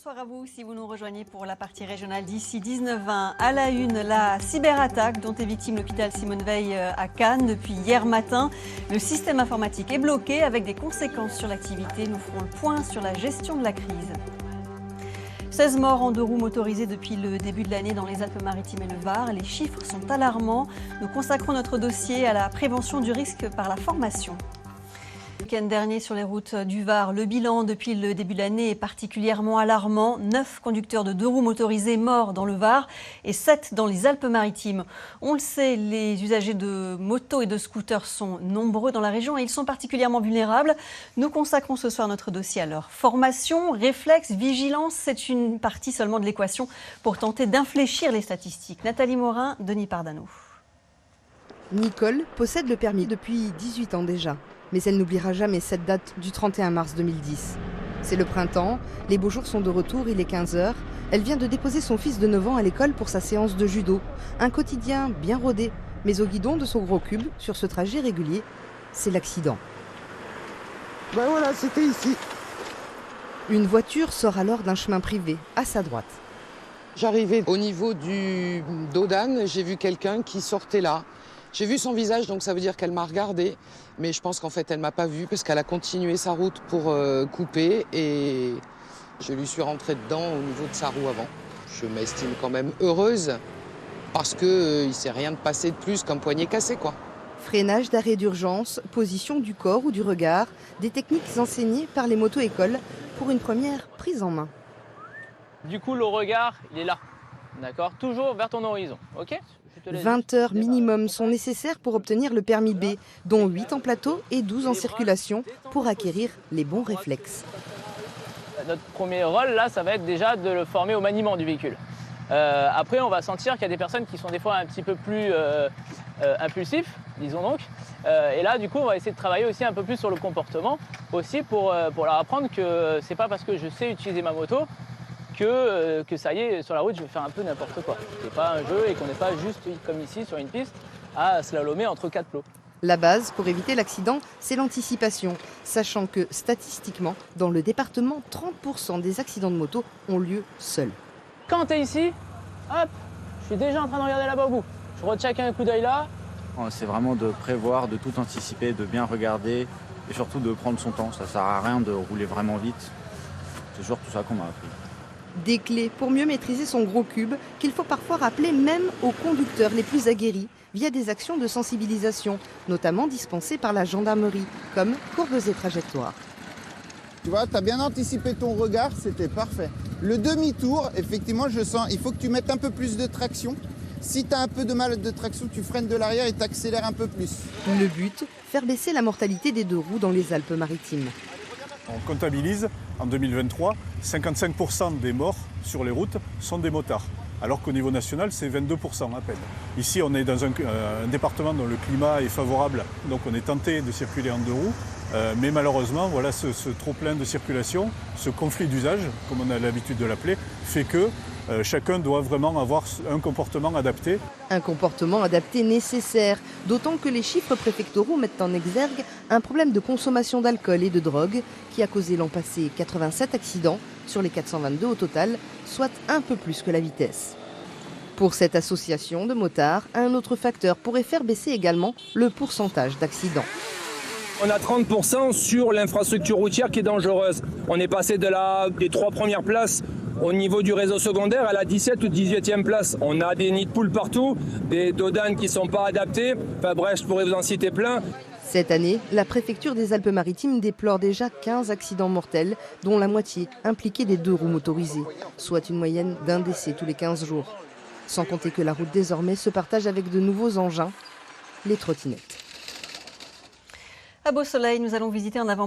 Bonsoir à vous si vous nous rejoignez pour la partie régionale d'ici 19h20. À la une, la cyberattaque dont est victime l'hôpital Simone Veil à Cannes depuis hier matin. Le système informatique est bloqué avec des conséquences sur l'activité. Nous ferons le point sur la gestion de la crise. 16 morts en deux roues motorisés depuis le début de l'année dans les Alpes-Maritimes et le Var. Les chiffres sont alarmants. Nous consacrons notre dossier à la prévention du risque par la formation. Le week-end dernier sur les routes du Var, le bilan depuis le début de l'année est particulièrement alarmant. 9 conducteurs de deux roues motorisés morts dans le Var et 7 dans les Alpes-Maritimes. On le sait, les usagers de motos et de scooters sont nombreux dans la région et ils sont particulièrement vulnérables. Nous consacrons ce soir notre dossier à leur formation, réflexe, vigilance. C'est une partie seulement de l'équation pour tenter d'infléchir les statistiques. Nathalie Morin, Denis Pardano. Nicole possède le permis depuis 18 ans déjà. Mais elle n'oubliera jamais cette date du 31 mars 2010. C'est le printemps, les beaux jours sont de retour, il est 15h. Elle vient de déposer son fils de 9 ans à l'école pour sa séance de judo. Un quotidien bien rodé, mais au guidon de son gros cube, sur ce trajet régulier, c'est l'accident. Ben voilà, c'était ici. Une voiture sort alors d'un chemin privé, à sa droite. J'arrivais au niveau du Dodane, j'ai vu quelqu'un qui sortait là. J'ai vu son visage, donc ça veut dire qu'elle m'a regardé. Mais je pense qu'en fait, elle ne m'a pas vu parce qu'elle a continué sa route pour couper. Et je lui suis rentré dedans au niveau de sa roue avant. Je m'estime quand même heureuse parce qu'il ne s'est rien de passé de plus qu'un poignet cassé, quoi. Freinage d'arrêt d'urgence, position du corps ou du regard, des techniques enseignées par les moto-écoles pour une première prise en main. Du coup, le regard, il est là. D'accord ? Toujours vers ton horizon. OK ? 20 heures minimum sont nécessaires pour obtenir le permis B, dont 8 en plateau et 12 en circulation, pour acquérir les bons réflexes. Notre premier rôle, là, ça va être déjà de le former au maniement du véhicule. Après, on va sentir qu'il y a des personnes qui sont des fois un petit peu plus impulsifs, disons donc. Et là, du coup, on va essayer de travailler aussi un peu plus sur le comportement, aussi pour leur apprendre que c'est pas parce que je sais utiliser ma moto que ça y est, sur la route, je vais faire un peu n'importe quoi. C'est pas un jeu et qu'on n'est pas juste, comme ici, sur une piste, à slalomer entre 4 plots. La base pour éviter l'accident, c'est l'anticipation, sachant que statistiquement, dans le département, 30% des accidents de moto ont lieu seuls. Quand tu es ici, hop, je suis déjà en train de regarder là-bas au bout. Je recheck un coup d'œil là. C'est vraiment de prévoir, de tout anticiper, de bien regarder et surtout de prendre son temps. Ça sert à rien de rouler vraiment vite. C'est toujours tout ça qu'on m'a appris. Des clés pour mieux maîtriser son gros cube qu'il faut parfois rappeler même aux conducteurs les plus aguerris via des actions de sensibilisation, notamment dispensées par la gendarmerie, comme courbes et trajectoires. Tu vois, tu as bien anticipé ton regard, c'était parfait. Le demi-tour, effectivement, je sens, il faut que tu mettes un peu plus de traction. Si tu as un peu de mal de traction, tu freines de l'arrière et tu accélères un peu plus. Le but, faire baisser la mortalité des deux roues dans les Alpes-Maritimes. On comptabilise en 2023, 55% des morts sur les routes sont des motards, alors qu'au niveau national, c'est 22% à peine. Ici, on est dans un département dont le climat est favorable, donc on est tenté de circuler en deux roues, mais malheureusement, voilà, ce trop-plein de circulation, ce conflit d'usage, comme on a l'habitude de l'appeler, fait que chacun doit vraiment avoir un comportement adapté. Un comportement adapté nécessaire, d'autant que les chiffres préfectoraux mettent en exergue un problème de consommation d'alcool et de drogue qui a causé l'an passé 87 accidents sur les 422 au total, soit un peu plus que la vitesse. Pour cette association de motards, un autre facteur pourrait faire baisser également le pourcentage d'accidents. On a 30% sur l'infrastructure routière qui est dangereuse. On est passé des 3 premières places au niveau du réseau secondaire à la 17 ou 18e place. On a des nids de poules partout, des dodanes qui ne sont pas adaptés. Enfin bref, je pourrais vous en citer plein. Cette année, la préfecture des Alpes-Maritimes déplore déjà 15 accidents mortels, dont la moitié impliquaient des deux roues motorisées, soit une moyenne d'un décès tous les 15 jours. Sans compter que la route désormais se partage avec de nouveaux engins, les trottinettes. À Beau Soleil, nous allons visiter en avant